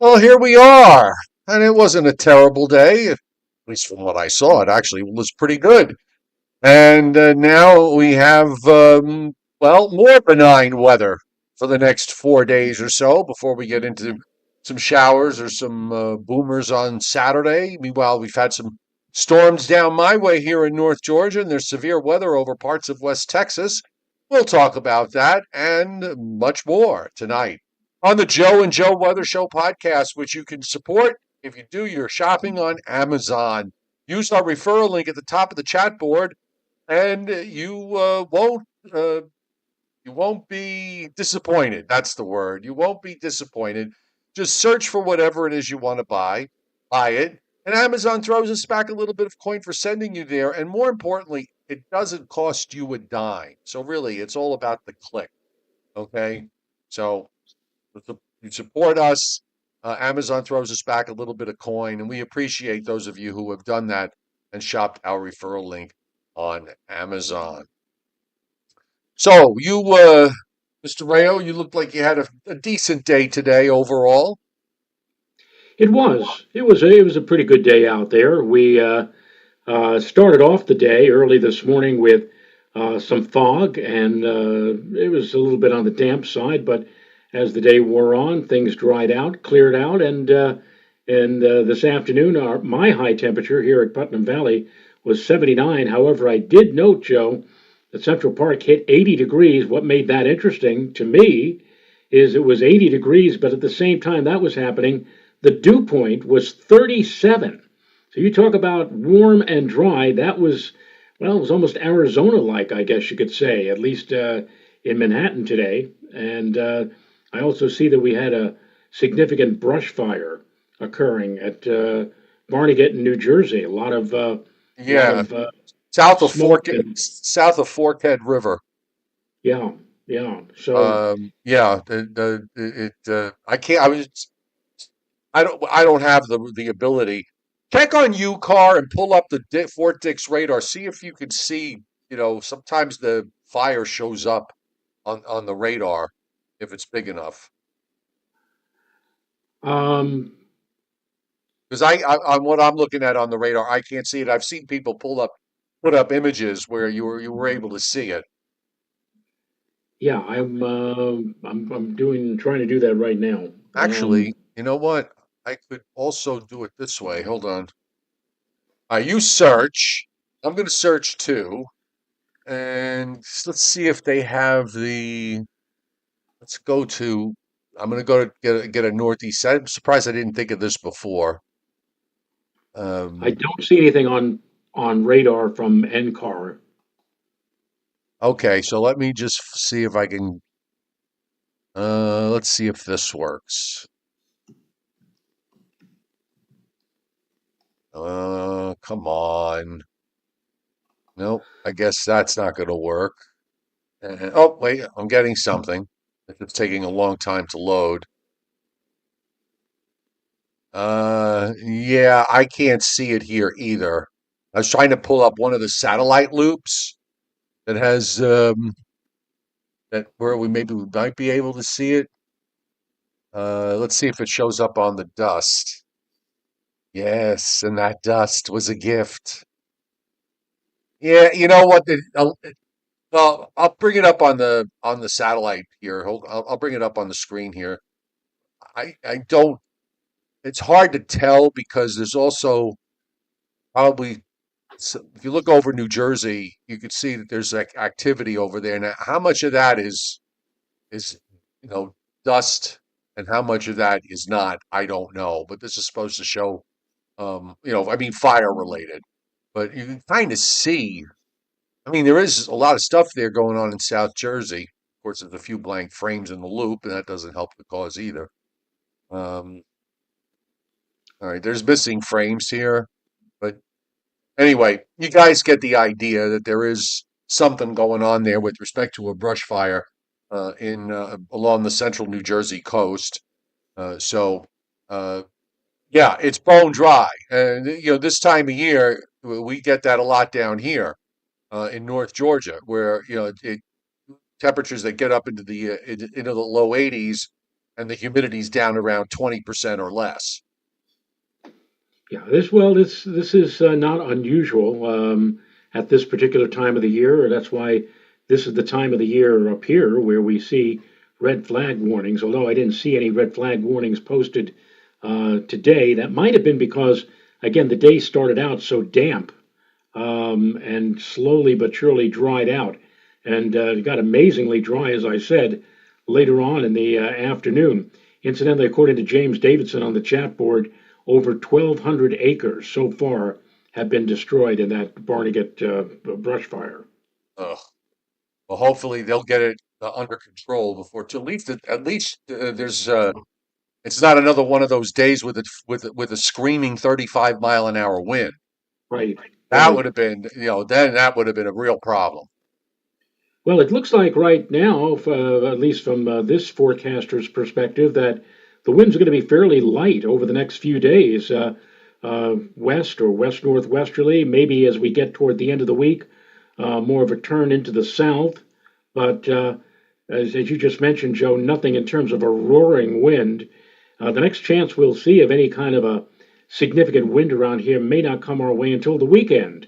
Well, here we are. And it wasn't a terrible day, at least from what I saw. It actually was pretty good. And now we have, well, more benign weather for the next 4 days or so before we get into some showers or some boomers on Saturday. Meanwhile, we've had some storms down my way here in North Georgia, and there's severe weather over parts of West Texas. We'll talk about that and much more tonight on the Joe and Joe Weather Show podcast, which you can support if you do your shopping on Amazon. Use our referral link at the top of the chat board and uh, you won't be disappointed. That's the word. You won't be disappointed. Just search for whatever it is you want to buy it, and Amazon throws us back a little bit of coin for sending you there. And more importantly, it doesn't cost you a dime. So really, it's all about the click. Okay, so you support us. Amazon throws us back a little bit of coin, and we appreciate those of you who have done that and shopped our referral link on Amazon. So Mr. Rayo, you looked like you had a decent day today overall. It was. It was a pretty good day out there. We started off the day early this morning with some fog, and it was a little bit on the damp side. But as the day wore on, things dried out, cleared out, and this afternoon, my high temperature here at Putnam Valley was 79. However, I did note, Joe, that Central Park hit 80 degrees. What made that interesting to me is it was 80 degrees, but at the same time that was happening, the dew point was 37. So you talk about warm and dry. That was, well, it was almost Arizona-like, I guess you could say, at least in Manhattan today. And I also see that we had a significant brush fire occurring at Barnegat in New Jersey. A lot Yeah, of smoke and South of Forkhead River. yeah, yeah. So Yeah, I can't. I don't have the ability. Check on UCAR and pull up the Fort Dix radar. See if you can see. Sometimes the fire shows up on the radar if it's big enough. um, Because on what I'm looking at on the radar, I can't see it. I've seen people put up images where you were able to see it. yeah, I'm trying to do that right now. Actually, you know what? I could also do it this way. Hold on. You search. I'm going to search too, and let's see if they have the. Let's go to. I'm going to go to get a northeast. I'm surprised I didn't think of this before. I Um, don't see anything on radar from NCAR. okay, so let me just see if I can. Let's see if this works. Come on. Nope, I guess that's not going to work. Oh, wait, I'm getting something. It's taking a long time to load. Yeah, I can't see it here either. I was trying to pull up one of the satellite loops that has that where we might be able to see it. Let's see if it shows up on the dust. Yes, and that dust was a gift. Yeah, you know what? Well, I'll bring it up on the satellite here. I'll bring it up on the screen here. I don't. It's hard to tell because there's also probably if you look over New Jersey, you could see that there's like activity over there. Now, how much of that is you know dust, and how much of that is not, I don't know. But this is supposed to show, I mean, fire related. But you can kind of see. I mean, there is a lot of stuff there going on in South Jersey. Of course, there's a few blank frames in the loop, and that doesn't help the cause either. Um, all right, there's missing frames here, but anyway, you guys get the idea that there is something going on there with respect to a brush fire in along the central New Jersey coast. So, uh, yeah, it's bone dry, and this time of year we get that a lot down here in North Georgia, where temperatures that get up into the low 80s. and the humidity's down around 20% or less. Yeah, this is not unusual at this particular time of the year. That's why this is the time of the year up here where we see red flag warnings. Although I didn't see any red flag warnings posted today, that might have been because again the day started out so damp and slowly but surely dried out, and it got amazingly dry, as I said, later on in the afternoon. Incidentally, according to James Davidson on the chat board, over 1,200 acres so far have been destroyed in that Barnegat brush fire. Ugh. Well, hopefully they'll get it under control before. At least there's it's not another one of those days with a screaming 35 mile an hour wind. Right, That right. would have been, then that would have been a real problem. Well, it looks like right now, at least from this forecaster's perspective, that the wind's going to be fairly light over the next few days, west or west northwesterly. Maybe as we get toward the end of the week, more of a turn into the south. But as you just mentioned, Joe, nothing in terms of a roaring wind. The next chance we'll see of any kind of a significant wind around here may not come our way until the weekend.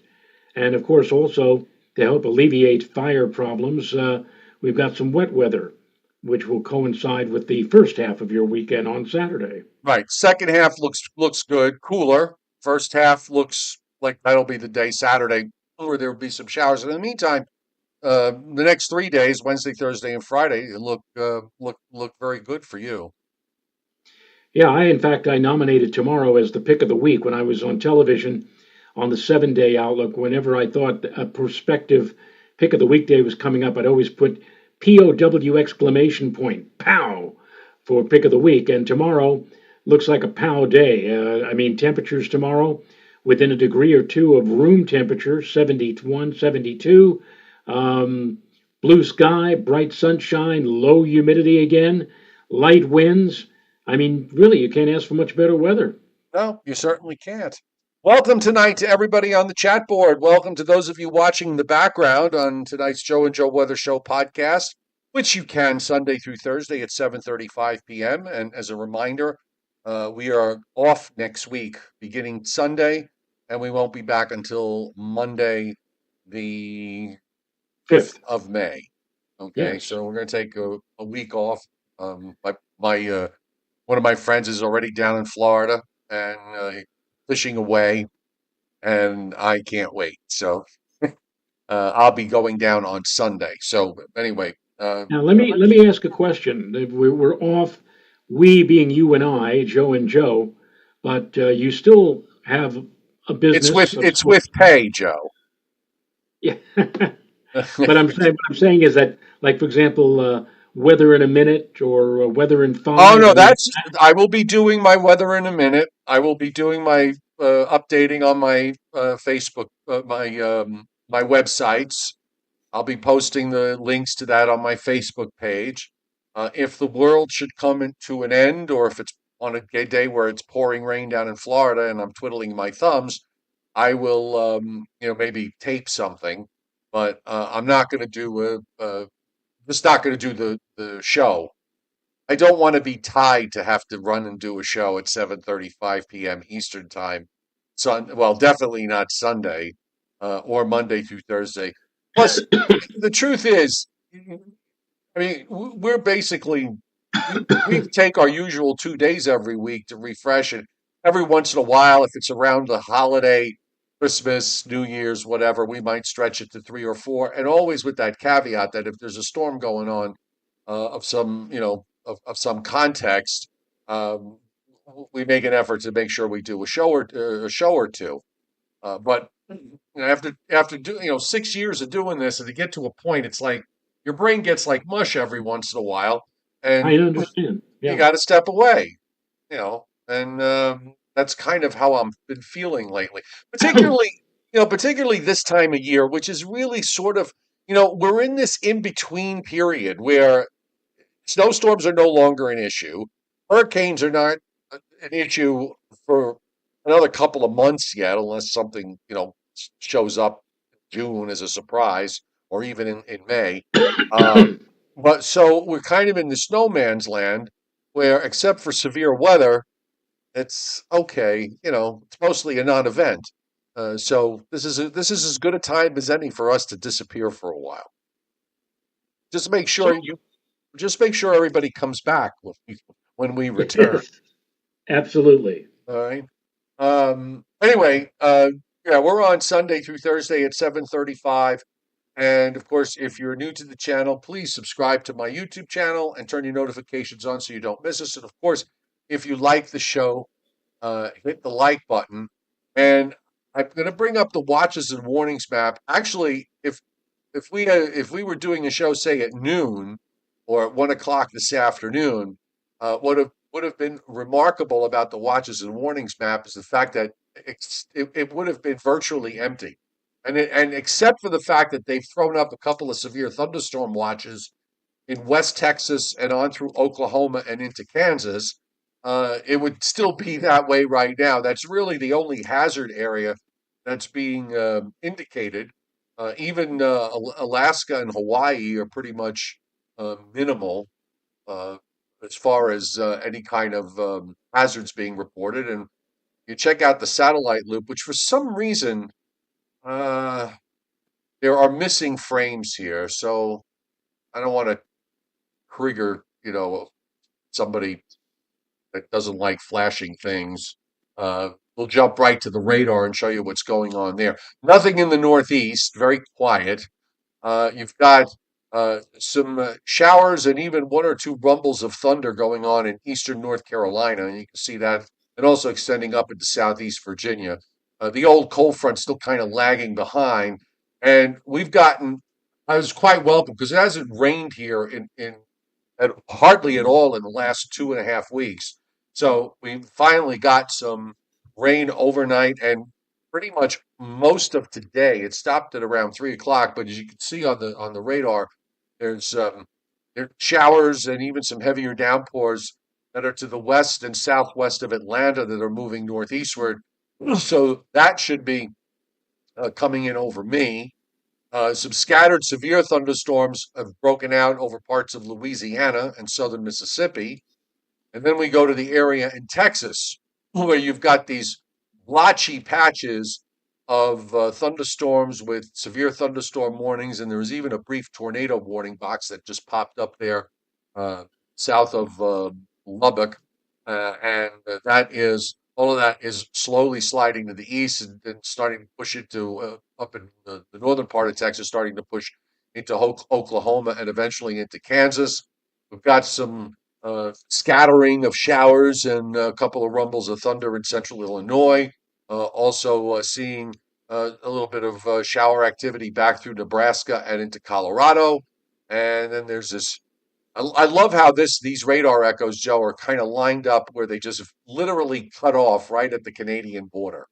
And of course, also to help alleviate fire problems, we've got some wet weather, which will coincide with the first half of your weekend on Saturday. Right. Second half looks good, cooler. First half looks like that'll be the day Saturday, where there'll be some showers. In the meantime, the next 3 days, Wednesday, Thursday, and Friday, look very good for you. Yeah, in fact, I nominated tomorrow as the pick of the week when I was on television on the 7 day outlook. Whenever I thought a prospective pick of the weekday was coming up, I'd always put POW exclamation point, pow, for pick of the week. And tomorrow looks like a pow day. I mean, temperatures tomorrow within a degree or two of room temperature, 71, 72. Um, Blue sky, bright sunshine, low humidity again, light winds. I mean, really, you can't ask for much better weather. No, you certainly can't. Welcome tonight to everybody on the chat board. Welcome to those of you watching in the background on tonight's Joe and Joe Weather Show podcast, which you can Sunday through Thursday at 7:35 p.m. And as a reminder, we are off next week, beginning Sunday, and we won't be back until Monday, the 5th Fifth, of May. Okay, yes. so we're going to take a week off. My one of my friends is already down in Florida and fishing away, and I can't wait. So I'll be going down on Sunday. So anyway, Now let me ask a question. If we're off, we being you and I, Joe and Joe, but you still have a it's business with of it's sort. with pay, Joe. Yeah. But what I'm saying is that, like for example, weather in a minute or weather in Oh five. no, I mean, that's I will be doing my weather in a minute. I will be doing my updating on my Facebook, my websites. I'll be posting the links to that on my Facebook page. If the world should come to an end, or if it's on a day where it's pouring rain down in Florida and I'm twiddling my thumbs, I will, maybe tape something. But I'm not going to do just not going to do the show. I don't want to be tied to have to run and do a show at 7:35 p.m. Eastern time. Well, definitely not Sunday, or Monday through Thursday. Plus, the truth is, I mean, we're basically we take our usual 2 days every week to refresh it. Every once in a while, if it's around the holiday, Christmas, New Year's, whatever, we might stretch it to 3 or 4, and always with that caveat that if there's a storm going on of some, of some context, um, we make an effort to make sure we do a show or two. But after 6 years of doing this, and to get to a point, it's like your brain gets like mush every once in a while, I and understand. you Yeah. got to step away, and that's kind of how I'm been feeling lately. Particularly, particularly this time of year, which is really sort of, we're in this in between period where snowstorms are no longer an issue. Hurricanes are not an issue for another couple of months yet, unless something, shows up in June as a surprise or even in May. Um, but so we're kind of in the snowman's land. where, except for severe weather, it's okay. It's mostly a non-event. So this is as good a time as any for us to disappear for a while. Just make So sure you just make sure everybody comes back when we return. yes, absolutely. All right. Anyway, yeah, we're on Sunday through Thursday at 7:35. And of course, if you're new to the channel, please subscribe to my YouTube channel and turn your notifications on so you don't miss us. And of course, if you like the show, hit the like button. And I'm going to bring up the watches and warnings map. Actually, if we were doing a show, say at noon or at 1 o'clock this afternoon, would have been remarkable about the watches and warnings map is the fact that it would have been virtually empty, and except for the fact that they've thrown up a couple of severe thunderstorm watches in West Texas and on through Oklahoma and into Kansas, it would still be that way right now. That's really the only hazard area that's being indicated. Even Alaska and Hawaii are pretty much minimal uh, as far as any kind of hazards being reported. And you check out the satellite loop, which for some reason uh, there are missing frames here. So I don't want to trigger, somebody that doesn't like flashing things. We'll jump right to the radar and show you what's going on there. Nothing in the Northeast, very quiet. You've got some showers and even one or two rumbles of thunder going on in eastern North Carolina, and you can see that, and also extending up into southeast Virginia. The old cold front still kind of lagging behind, and we've gotten. I was quite welcome because it hasn't rained here hardly at all in the last 2.5 weeks. So we finally got some rain overnight and pretty much most of today. It stopped at around 3 o'clock, but as you can see on the radar, there's there are showers and even some heavier downpours that are to the west and southwest of Atlanta that are moving northeastward. So that should be coming in over me. Some scattered severe thunderstorms have broken out over parts of Louisiana and southern Mississippi. And then we go to the area in Texas where you've got these blotchy patches of thunderstorms with severe thunderstorm warnings. And there was even a brief tornado warning box that just popped up there uh, south of Lubbock. And that is all of that is slowly sliding to the east and starting to push it to up in the northern part of Texas, starting to push into Oklahoma and eventually into Kansas. We've got some scattering of showers and a couple of rumbles of thunder in central Illinois. Also seeing a little bit of shower activity back through Nebraska and into Colorado. And then there's this. I love how these radar echoes, Joe, are kind of lined up where they just literally cut off right at the Canadian border.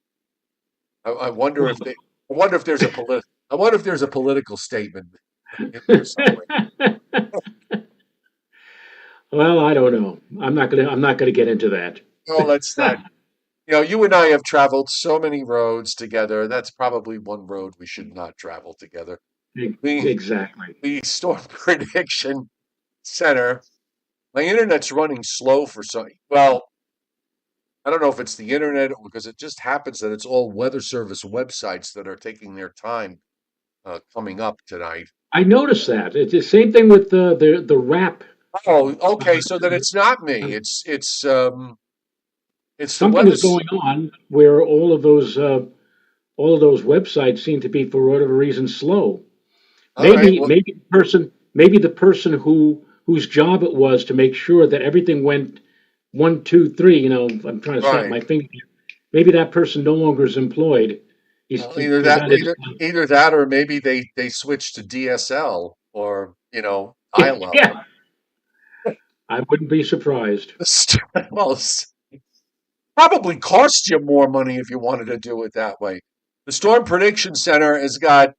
I wonder Well, if they. I wonder if there's a I wonder if there's a political statement in there somewhere. well, I don't know. I'm not gonna get into that. No, let's not. You and I have traveled so many roads together. That's probably one road we should not travel together. The Exactly. the storm prediction center. My internet's running slow for some. Well, I don't know if it's the internet or because it just happens that it's all weather service websites that are taking their time coming up tonight. I noticed that. It's the same thing with the rap. Oh, Uh, okay. So then it's not me. It's the Something weather. is going on where all of those websites seem to be, for whatever reason, slow. All right. Maybe the person whose job it was to make sure that everything went 1, 2, 3. I'm trying to snap Right. my finger. Maybe that person no longer is employed. Well, either that, That is, either that, or maybe they switched to DSL or dial up. yeah. I wouldn't be surprised. Well, probably cost you more money if you wanted to do it that way. The Storm Prediction Center has got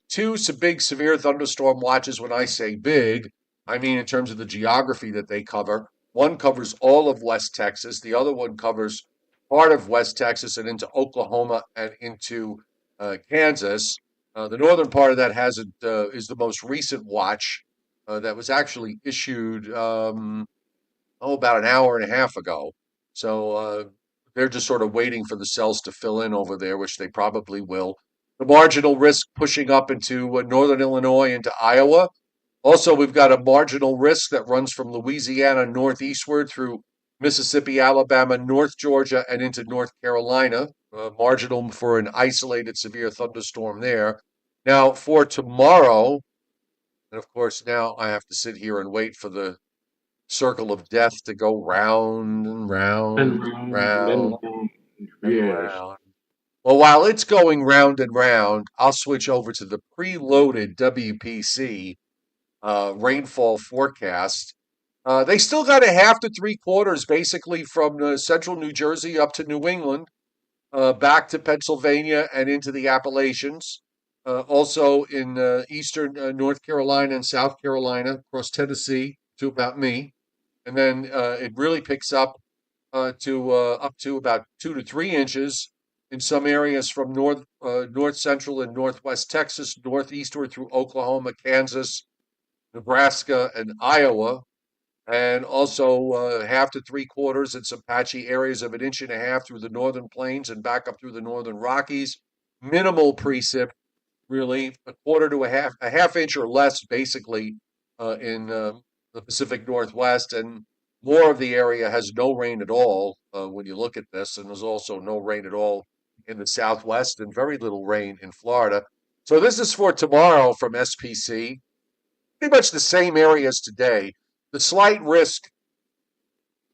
two big severe thunderstorm watches. When I say big, I mean in terms of the geography that they cover. One covers all of West Texas. The other one covers part of West Texas and into Oklahoma and into Kansas. The northern part of that is the most recent watch that was actually issued. about an hour and a half ago. So they're just sort of waiting for the cells to fill in over there, which they probably will. The marginal risk pushing up into northern Illinois into Iowa. Also, we've got a marginal risk that runs from Louisiana northeastward through Mississippi, Alabama, North Georgia, and into North Carolina. Marginal for an isolated severe thunderstorm there. Now, for tomorrow, and of course, now I have to sit here and wait for the circle of death to go round and And round and round round and round. and Yes. round. Well, while it's going round and round, I'll switch over to the preloaded WPC rainfall forecast. They still got a half to three quarters basically from central New Jersey up to New England, back to Pennsylvania and into the Appalachians. Also in eastern North Carolina and South Carolina, across Tennessee to about me. And then it really picks up to about 2 to 3 inches in some areas from north central and northwest Texas, northeastward through Oklahoma, Kansas, Nebraska, and Iowa, and also half to three quarters in some patchy areas of an inch and a half through the northern plains and back up through the northern Rockies. Minimal precip, really, a quarter to a half inch or less, basically, in the Pacific Northwest, and more of the area has no rain at all when you look at this, and there's also no rain at all in the Southwest and very little rain in Florida. So this is for tomorrow from SPC, pretty much the same area as today. The slight risk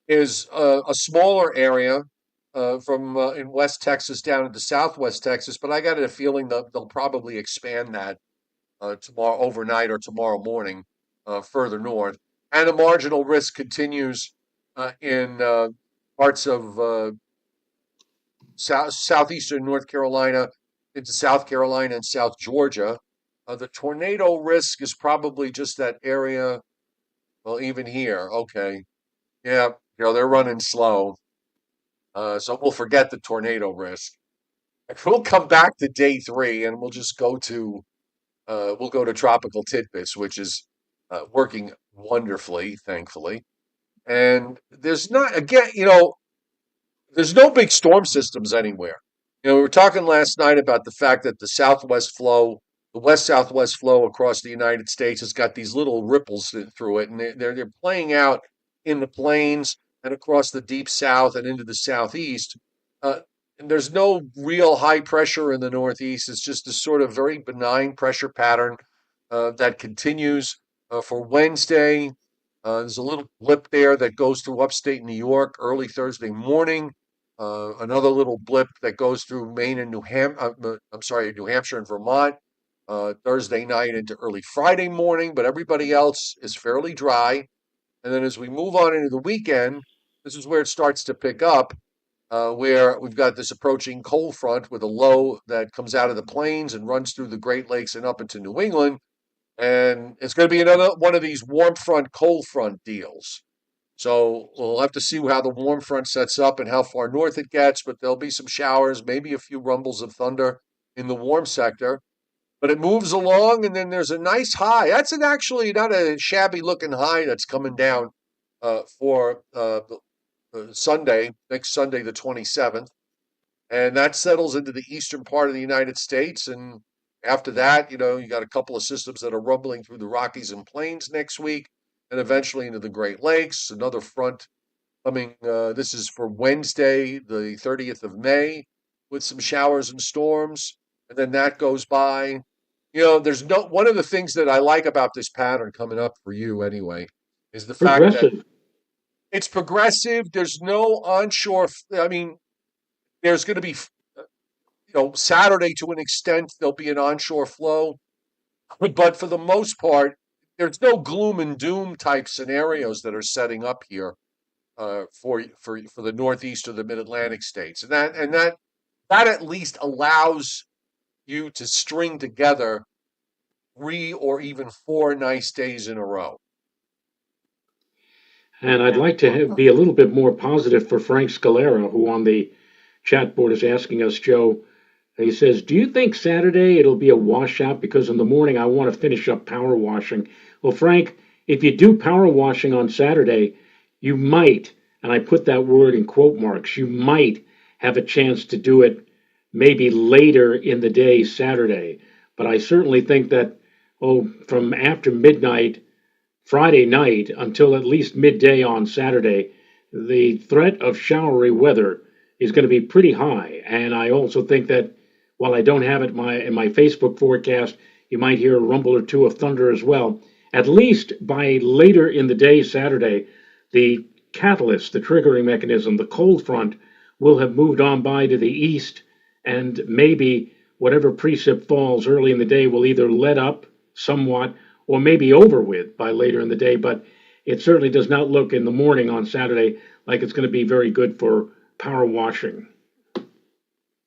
is a smaller area from in West Texas down into Southwest Texas, but I got a feeling that they'll probably expand that tomorrow overnight or tomorrow morning further north. And the marginal risk continues in parts of southeastern North Carolina into South Carolina and South Georgia. The tornado risk is probably just that area. Well, even here, okay. Yeah, they're running slow. So we'll forget the tornado risk. We'll come back to day three and we'll go to tropical tidbits, which is working wonderfully, thankfully. And there's no big storm systems anywhere. We were talking last night about the fact that the west southwest flow across the United States has got these little ripples through it, and they're playing out in the plains and across the deep south and into the southeast. Uh, and there's no real high pressure in the northeast. It's just a sort of very benign pressure pattern that continues for Wednesday. There's a little blip there that goes through upstate New York early Thursday morning. Another little blip that goes through Maine and New Hampshire and Vermont Thursday night into early Friday morning. But everybody else is fairly dry. And then as we move on into the weekend, this is where it starts to pick up, where we've got this approaching cold front with a low that comes out of the plains and runs through the Great Lakes and up into New England. And it's going to be another one of these warm front, cold front deals. So we'll have to see how the warm front sets up and how far north it gets, but there'll be some showers, maybe a few rumbles of thunder in the warm sector. But it moves along, and then there's a nice high. Actually not a shabby looking high that's coming down for Sunday, next Sunday, the 27th. And that settles into the eastern part of the United States. And after that, you got a couple of systems that are rumbling through the Rockies and Plains next week, and eventually into the Great Lakes. Another front coming. This is for Wednesday, the 30th of May, with some showers and storms. And then that goes by. There's no one of the things that I like about this pattern coming up for you anyway is the fact that Progressive. it's progressive. There's no onshore. I mean, there's going to be, Saturday to an extent, there'll be an onshore flow. But for the most part, there's no gloom and doom type scenarios that are setting up here for the Northeast or the Mid Atlantic states, and that at least allows you to string together 3 or even 4 nice days in a row. And I'd like to be a little bit more positive for Frank Scalera, who on the chat board is asking us, Joe. He says, "Do you think Saturday it'll be a washout? Because in the morning I want to finish up power washing." Well, Frank, if you do power washing on Saturday, you might, and I put that word in quote marks, you might have a chance to do it maybe later in the day Saturday. But I certainly think that, from after midnight Friday night until at least midday on Saturday, the threat of showery weather is going to be pretty high. And I also think that while I don't have it in my Facebook forecast, you might hear a rumble or two of thunder as well. At least by later in the day Saturday, the catalyst, the triggering mechanism, the cold front will have moved on by to the east, and maybe whatever precip falls early in the day will either let up somewhat or maybe over with by later in the day. But it certainly does not look in the morning on Saturday like it's going to be very good for power washing.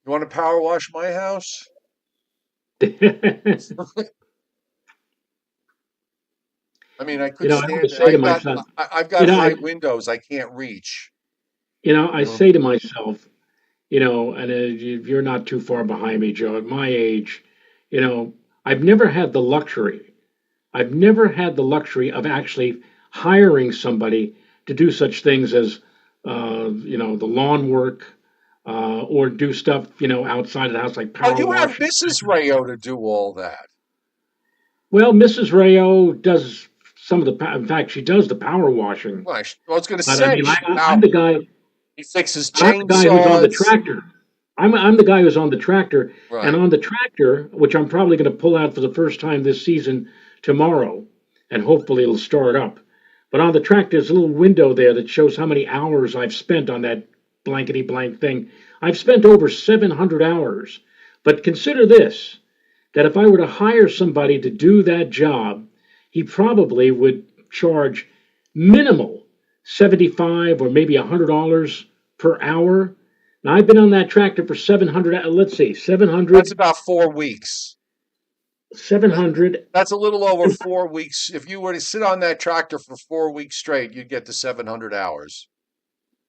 You want to power wash my house? I mean, I could I stand always it. say to my son, I've you got know, high I, windows I can't reach. I You know, say to myself, and you're not too far behind me, Joe. At my age, you know, I've never had the luxury. I've never had the luxury of actually hiring somebody to do such things as, the lawn work, or do stuff, outside of the house like oh, power you have washing. Mrs. Rayo to do all that. Well, Mrs. Rayo does some of the, in fact, she does the power washing. Well, I was going to But I say mean, she I'm power. the guy. He fixes I'm the guy who's on the chainsaws. tractor. I'm the guy who's on the tractor, and Right. on the tractor, which I'm probably going to pull out for the first time this season tomorrow, and hopefully it'll start up. But on the tractor, there's a little window there that shows how many hours I've spent on that blankety blank thing. I've spent over 700 hours. But consider this, that if I were to hire somebody to do that job, he probably would charge minimal 75 or maybe $100 per hour. Now I've been on that tractor for 700. Let's see, That's about 4 weeks. That, 700. that's a little over 4 weeks. If you were to sit on that tractor for 4 weeks straight, you'd get to 700 hours.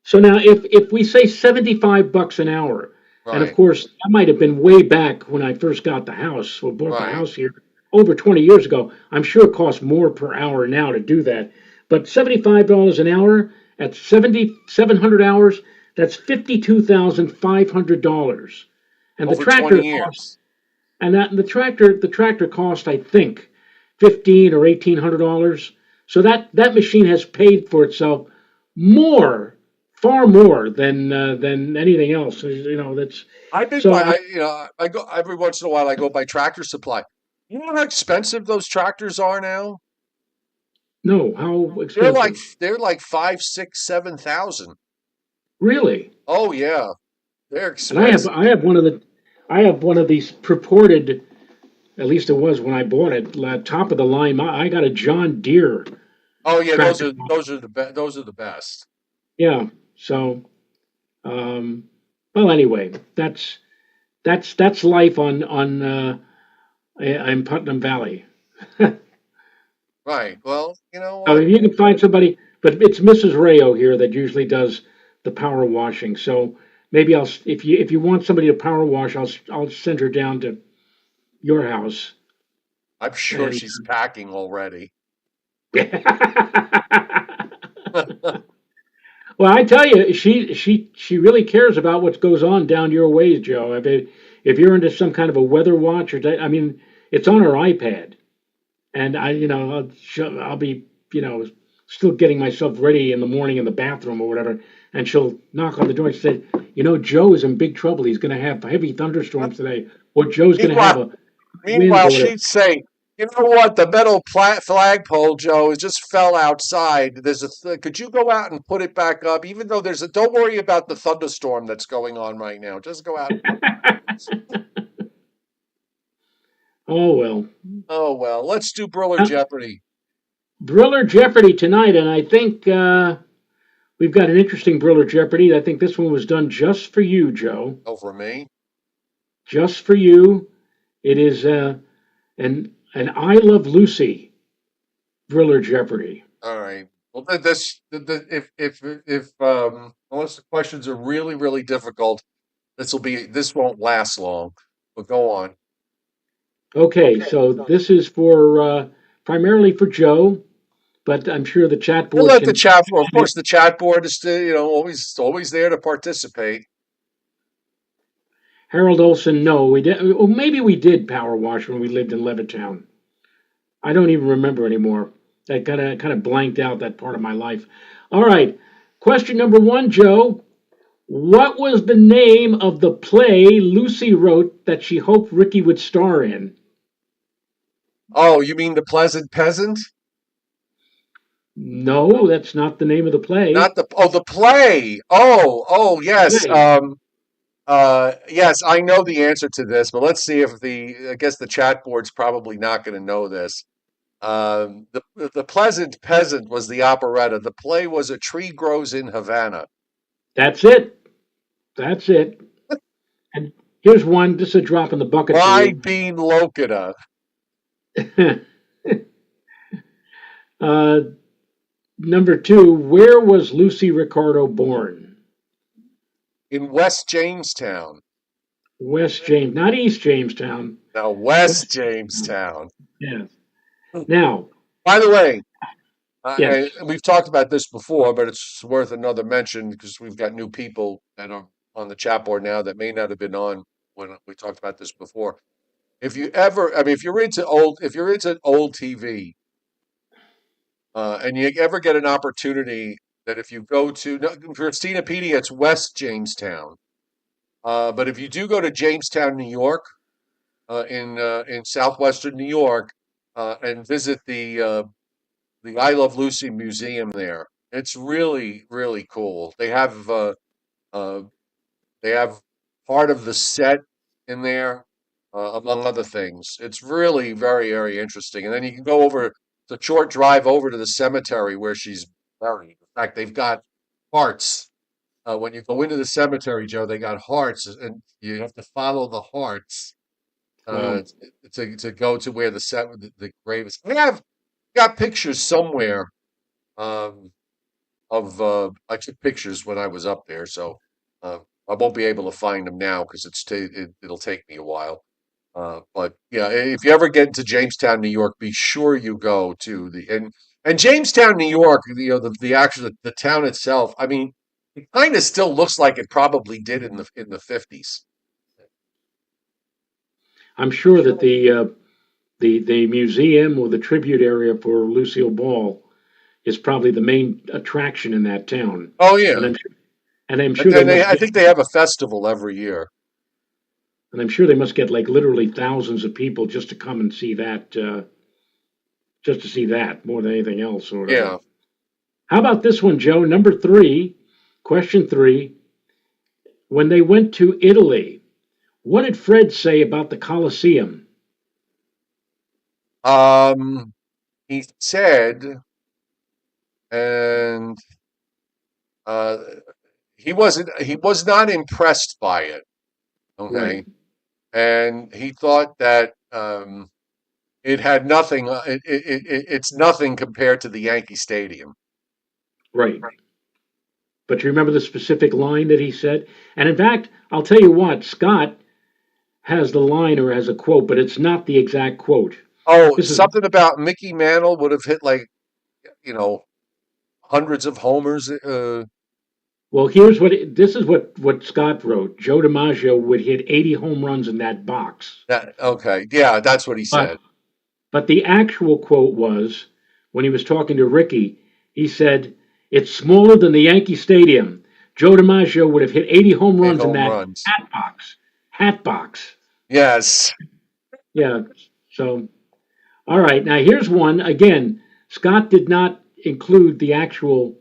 So now, if we say $75 an hour, and of Right. course that might have been way back when I first got the house or bought the Right. house here over 20 years ago. I'm sure it costs more per hour now to do that. But $75 an hour at 700 hours, that's $52,500. And the Over tractor 20 cost, years. and that the tractor cost, I think, 15 or $1,800. So that machine has paid for itself more, far more than anything else. That's I've been so. by, I go every once in a while. I go by Tractor Supply. You know how expensive those tractors are now? No, how They're like expensive? they're like 5, 6, 7,000. Really? Oh yeah, they're And I have expensive. I have one of the I have one of these purported. At least it was when I bought it. Top of the line. I got a John Deere Oh yeah, tractor. those are the best. Yeah. So, well, anyway, that's life in Putnam Valley. Right. Well, you know So what? if you can find somebody, but it's Mrs. Rayo here that usually does the power washing. So maybe if you want somebody to power wash, I'll send her down to your house. I'm sure And she's packing already. well, I tell you, she really cares about what goes on down your ways, Joe. If you're into some kind of a weather watch I mean, it's on her iPad, and I'll be still getting myself ready in the morning in the bathroom or whatever, and she'll knock on the door and say, Joe is in big trouble. He's going to have heavy thunderstorms today, or Joe's going to have Meanwhile, a wind meanwhile, or whatever. she'd say, "You know what? The metal flagpole, Joe, it just fell outside. Could you go out and put it back up? Even though there's a, don't worry about the thunderstorm that's going on right now. Just go out and put it back." Oh well. Oh well, let's do Briller Uh, Jeopardy. Briller Jeopardy tonight, and I think we've got an interesting Briller Jeopardy. I think this one was done just for you, Joe. Over me. Just for you. It is an I Love Lucy Briller Jeopardy. All right. Well, if unless the questions are really really difficult, this won't last long. But go on. Okay, so this is for primarily for Joe. but I'm sure the chat We'll board let the can. chat. Well, of course, the chat board is still, always there to participate. Harold Olson, no, we did. Or maybe we did power wash when we lived in Levittown. I don't even remember anymore. I kind of blanked out that part of my life. All right. Question number one, Joe. What was the name of the play Lucy wrote that she hoped Ricky would star in? Oh, you mean the Pleasant Peasant? No, that's not the name of the play. Not the play. Oh, yes. Play. Yes, I know the answer to this, but let's see if I guess the chat board's probably not going to know this. The Pleasant Peasant was the operetta. The play was A Tree Grows in Havana. That's it. That's it. And here's one. This is a drop in the bucket for My you. Bean Locata uh, Number two. Where was Lucy Ricardo born? in West Jamestown. West James, not East Jamestown. Now, West West Jamestown. Jamestown. Yes. Now, By the way, yes. and we've talked about this before, but it's worth another mention because we've got new people that are on the chat board now that may not have been on when we talked about this before. If you ever, I mean, if you're into old TV, and you ever get an opportunity that if you go to, no, for Stenopedia, it's West Jamestown. But if you do go to Jamestown, New York, in southwestern New York, and visit the I Love Lucy Museum there, it's really really cool. Uh, they have part of the set in there, among other things. It's really very interesting. And then you can go over. It's a short drive over to the cemetery where she's buried. In fact, they've got hearts. When you go into the cemetery, Joe, they got hearts, and you have to follow the hearts uh, Wow. to go to where the grave is. I have got pictures somewhere, um, of I took pictures when I was up there, so uh, I won't be able to find them now because it'll take me a while. But yeah, if you ever get to Jamestown, New York, be sure you go to and Jamestown, New York. The actual the town itself. I mean, it kind of still looks like it probably did in the 50s. I'm sure that the museum or the tribute area for Lucille Ball is probably the main attraction in that town, Oh and yeah, I'm and sure they then must I get think they have a festival every year. like literally thousands of people just to come and see that, just to see that more than anything else or whatever. Yeah. How about this one, Joe? Number three, question three. When they went to Italy, what did Fred say about the Colosseum? Um, he said, and uh, he was not impressed by it. Right, Okay, and he thought that it had nothing. It's nothing compared to the Yankee Stadium. right. But you remember the specific line that he said? And in fact, I'll tell you what, Scott has the line or has a quote, but it's not the exact quote. Oh, This is something about Mickey Mantle would have hit like you know hundreds of homers. well, this is what Scott wrote. Joe DiMaggio would hit 80 home runs in that box. That okay, yeah, that's what he But said. but the actual quote was when he was talking to Ricky, he said, "It's smaller than the Yankee Stadium. Joe DiMaggio would have hit 80 home Eight runs in home that runs. hat box." Hat box. Yes. Yeah. So, all right. Now here's one. Again, Scott did not include the actual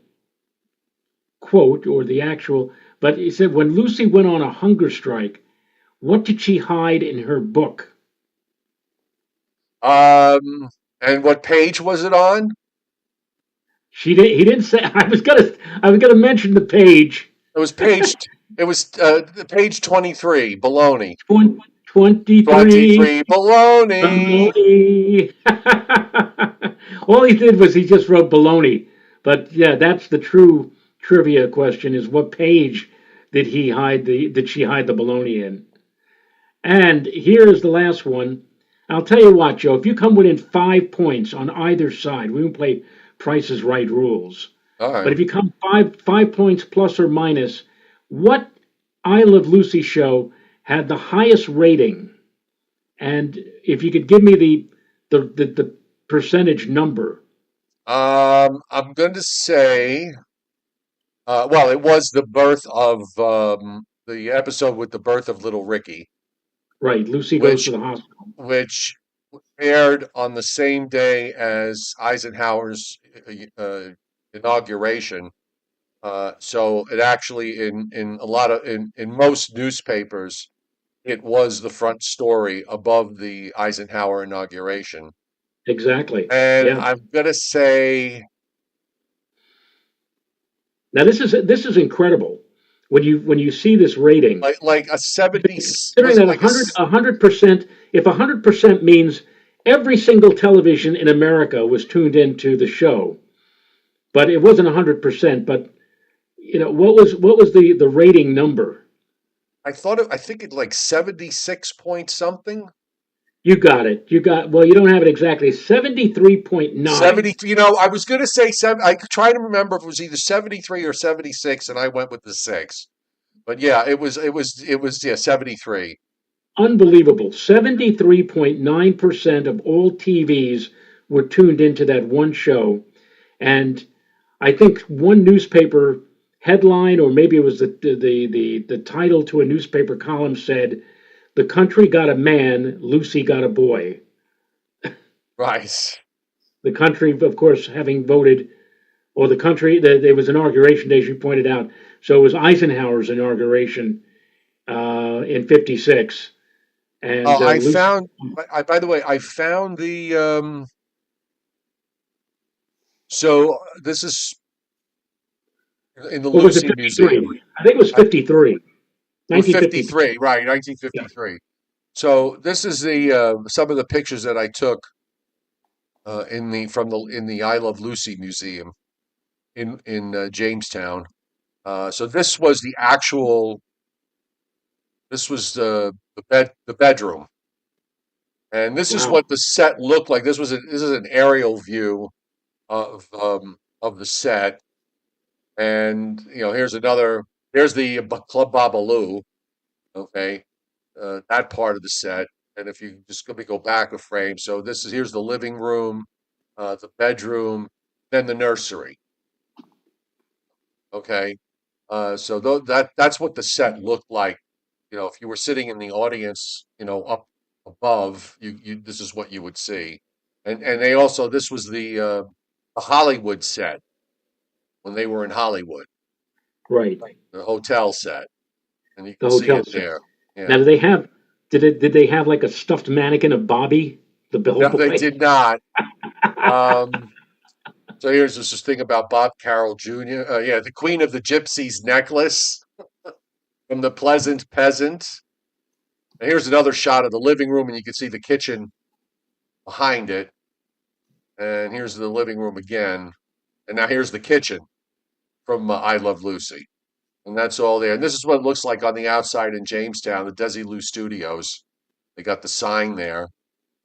quote or the actual, but he said when Lucy went on a hunger strike, what did she hide in her book? Um, and what page was it on? She did. He didn't say. I was gonna mention the page. It was page. It was page 23. Baloney. 23 23 baloney. baloney. All he did was he just wrote baloney. But yeah, that's the true trivia question: is what page did she hide the baloney in? And here is the last one. I'll tell you what, Joe. If you come within 5 points on either side, we will play Price is Right rules. All But right. if you come five points plus or minus, what I Love Lucy show had the highest rating? And if you could give me the percentage number. I'm going to say, well, it was the birth of the episode with the birth of little Ricky, Right, Lucy Goes to which the Hospital. which aired on the same day as Eisenhower's inauguration. So it actually in a lot of in most newspapers it was the front story above the Eisenhower inauguration. Exactly. And Yeah. I'm gonna say Now this is incredible when you see this rating. like a 70 Considering was it that like 100%, if 100% means every single television in America was tuned into the show, but it wasn't 100%. But what was the rating number? I think it like 76 point something. You got it. Well, you don't have it exactly. 73.9. 70, I was gonna say seven. I try to remember if it was either 73 or 76, and I went with the six. But yeah, it was yeah, 73. Unbelievable. 73.9% of all TVs were tuned into that one show. And I think one newspaper headline, or maybe it was the title to a newspaper column, said, "The country got a man, Lucy got a boy." Right. The country, of course, having voted, or the country, there was inauguration day, as you pointed out. So it was Eisenhower's inauguration in '56. And I Lucy, found by the way, I found the so this is in the what was it, Lucy Museum. 53? I think it was I, 53, it was 1953. 53, right, Yeah. 1953. So this is the some of the pictures that I took in the from the in the I Love Lucy Museum in Jamestown. So this was the bedroom, and this is Wow. what the set looked like. This is an aerial view of the set, and here's the Club Babalu, okay, that part of the set. And if you just let me go back a frame, so here's the living room, the bedroom, then the nursery, okay. So that's what the set looked like. If you were sitting in the audience, up above, you this is what you would see. And they also this was the Hollywood set when they were in Hollywood, Right. the hotel set, and you The can see hotel it set. there. Now, Yeah. did they have like a stuffed mannequin of Bobby, the No, they bellboy? did not. Um, so here's this thing about Bob Carroll Jr. Yeah, the Queen of the Gypsies necklace from the Pleasant Peasant. And here's another shot of the living room, and you can see the kitchen behind it. And here's the living room again. And now here's the kitchen from I Love Lucy. And that's all there. And this is what it looks like on the outside in Jamestown, the Desilu Studios. They got the sign there.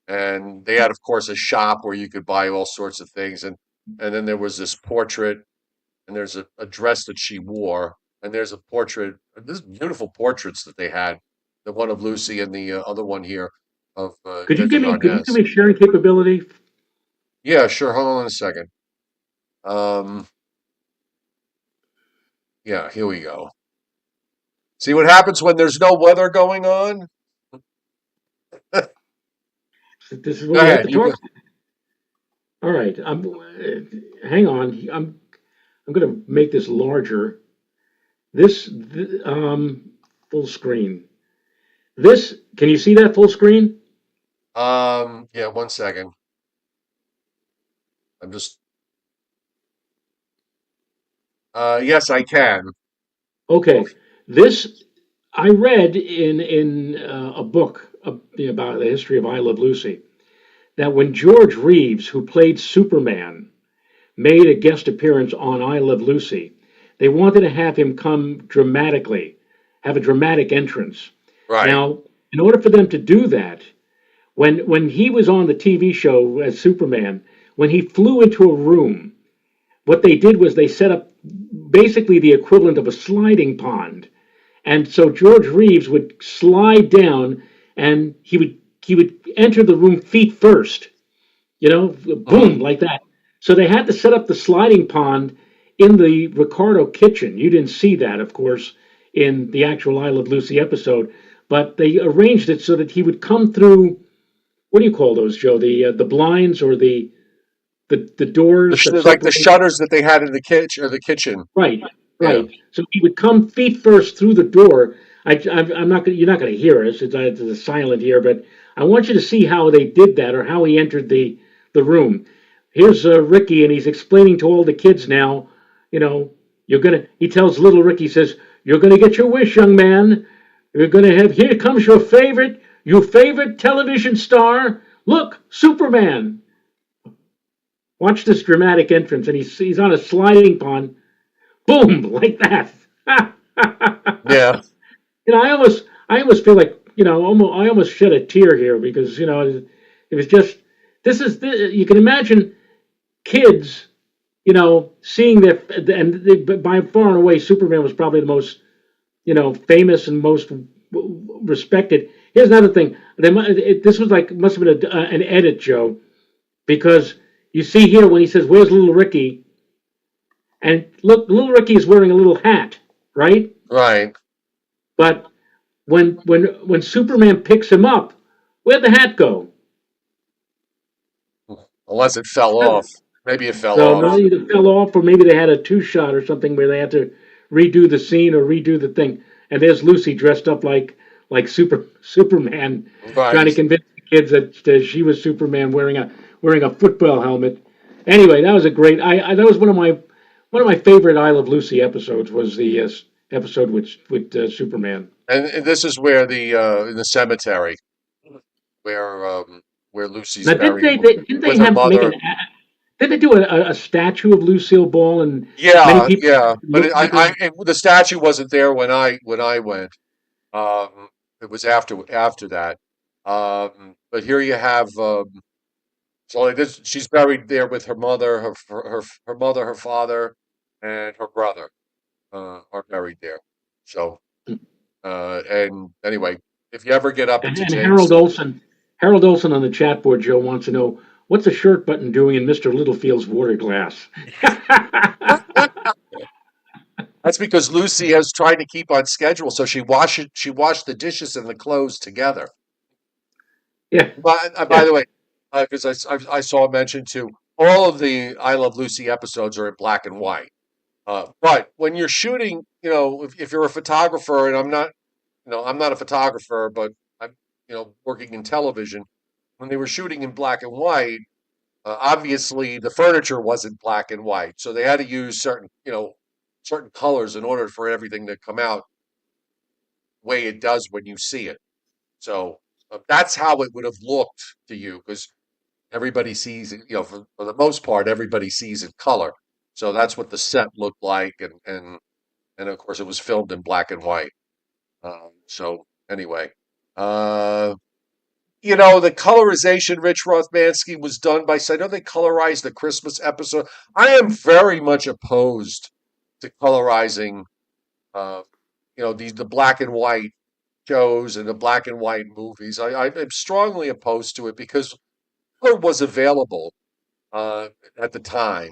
And they had, of course, a shop where you could buy all sorts of things. And then there was this portrait, and there's a dress that she wore. And there's a portrait. There's beautiful portraits that they had. The one of Lucy and the other one here of Could you give me Desi sharing capability? Yeah, sure. Hold on a second. Um, yeah, here we go. See what happens when there's no weather going on? This is Go what we have ahead. to You go. talk. All right. Hang on. I'm going to make this larger. This full screen. This can you see that full screen? Yeah, one second. I'm just. Yes, I can. Okay. This I read in a book about the history of I Love Lucy that when George Reeves, who played Superman, made a guest appearance on I Love Lucy, they wanted to have him come dramatically, have a dramatic entrance. Right. Now, in order for them to do that, when he was on the TV show as Superman, when he flew into a room, what they did was they set up basically the equivalent of a sliding pond. And so George Reeves would slide down and he would enter the room feet first, Hmm. boom, like that. So they had to set up the sliding pond in the Ricardo kitchen. You didn't see that, of course, in the actual I Love Lucy episode, but they arranged it so that he would come through. What do you call those, Joe? The blinds or the doors that Like the separate. shutters that they had in the kitchen or the kitchen. Right, Yeah. right. So he would come feet first through the door. I'm not gonna, you're not going to hear us. It's silent here, but I want you to see how they did that or how he entered the room. Here's Ricky, and he's explaining to all the kids now. You know, you're gonna. He tells little Ricky, says, "You're gonna get your wish, young man. You're gonna have. Here comes your favorite television star. Look, Superman. Watch this dramatic entrance, and he's on a sliding pond. Boom, like that. Yeah. I almost feel like I almost shed a tear here because it was just you can imagine kids seeing their and by far and away Superman was probably the most famous and most respected. Here's another thing. This was like must have been an edit, Joe, because you see here when he says, "Where's little Ricky?" and look, little Ricky is wearing a little hat, right? Right. But when Superman picks him up, where'd the hat go? Unless it fell off. Maybe it fell So off. no, either fell off or maybe they had a two shot or something where they had to redo the scene or redo the thing. And there's Lucy dressed up like Superman, trying Right. to convince the kids that she was Superman wearing a football helmet. Anyway, that was a great. That was one of my favorite I Love Lucy episodes was the episode with Superman. And this is where the in the cemetery where Lucy's Now, didn't buried they, they didn't they with her have make mother. an did they do a statue of Lucille Ball and many Yeah, people yeah. But look like her? the statue wasn't there when I went. It was after that. But here you have so like this. She's buried there with her mother, her mother, her father, and her brother are buried there. So and anyway, if you ever get up And, into and Harold Jamestown. Olson, Harold Olson on the chat board, Joe wants to know what's a shirt button doing in Mister Littlefield's water glass. That's because Lucy has tried to keep on schedule, so she washed the dishes and the clothes together. Yeah, By yeah, the way, because I saw a mention too, all of the I Love Lucy episodes are in black and white. But when you're shooting, if you're a photographer, and I'm not a photographer, but I'm, working in television. When they were shooting in black and white, obviously the furniture wasn't black and white, so they had to use certain colors in order for everything to come out the way it does when you see it. So that's how it would have looked to you, because everybody sees it, for the most part, everybody sees in color. So that's what the set looked like, and of course it was filmed in black and white. So anyway, uh, the colorization, Rich Rothmansky, was done by. So I know they colorized the Christmas episode. I am very much opposed to colorizing, uh, the black and white shows and the black and white movies. I'm strongly opposed to it because color was available uh, at the time,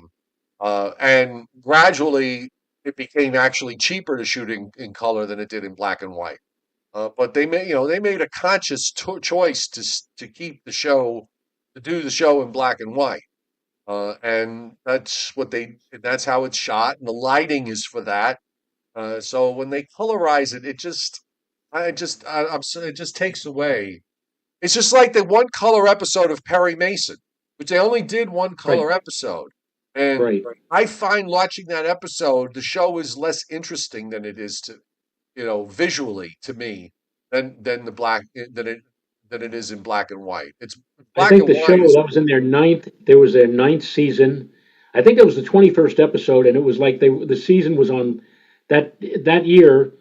and gradually it became actually cheaper to shoot in color than it did in black and white. But they made a conscious choice to keep the show to do the show in black and white, and that's how it's shot, and the lighting is for that. So when they colorize it, it just takes away. It's just like the one color episode of Perry Mason, which they only did one right, color episode. And right. I find watching that episode, the show is less interesting than it is visually to me than the black than it is in black and white. It's I black think and the show white is that was in their ninth. There was their ninth season. I think that was the 21st episode, and it was like the season was on that year.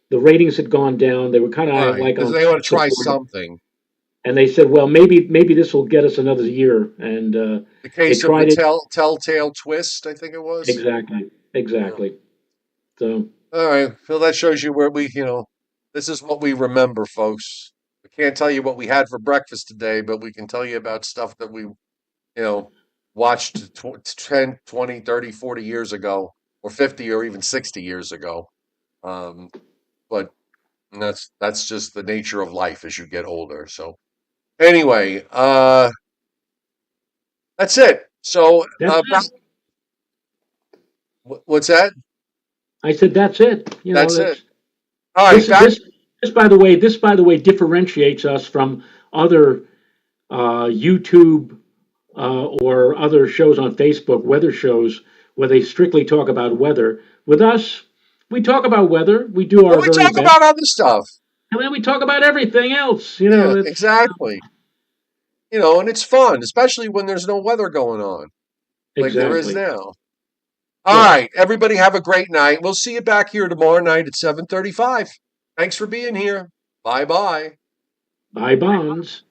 The ratings had gone down. They were kind of right like because on they want tech to try support. something. and they said, well, maybe this will get us another year, and The they case of the tried it. telltale twist, I think it was. Exactly, Yeah. exactly. So All right. Phil, that shows you where this is what we remember, folks. We can't tell you what we had for breakfast today, but we can tell you about stuff that we watched 10, 20, 30, 40 years ago, or 50 or even 60 years ago. Um, but that's just the nature of life as you get older. So anyway, that's it. So that's back, it. what's that? I said that's it. You know, That's it. that's All right, this back. this this by the way differentiates us from other YouTube or other shows on Facebook, weather shows, where they strictly talk about weather. With us, we talk about weather. We do Well, our we very talk best, about other stuff. and then we talk about everything else. You know, Yeah, it's exactly. And it's fun, especially when there's no weather going on like there is exactly. now. All Yeah. right, everybody have a great night. We'll see you back here tomorrow night at 7:35. Thanks for being here. Bye bye. Buy bonds.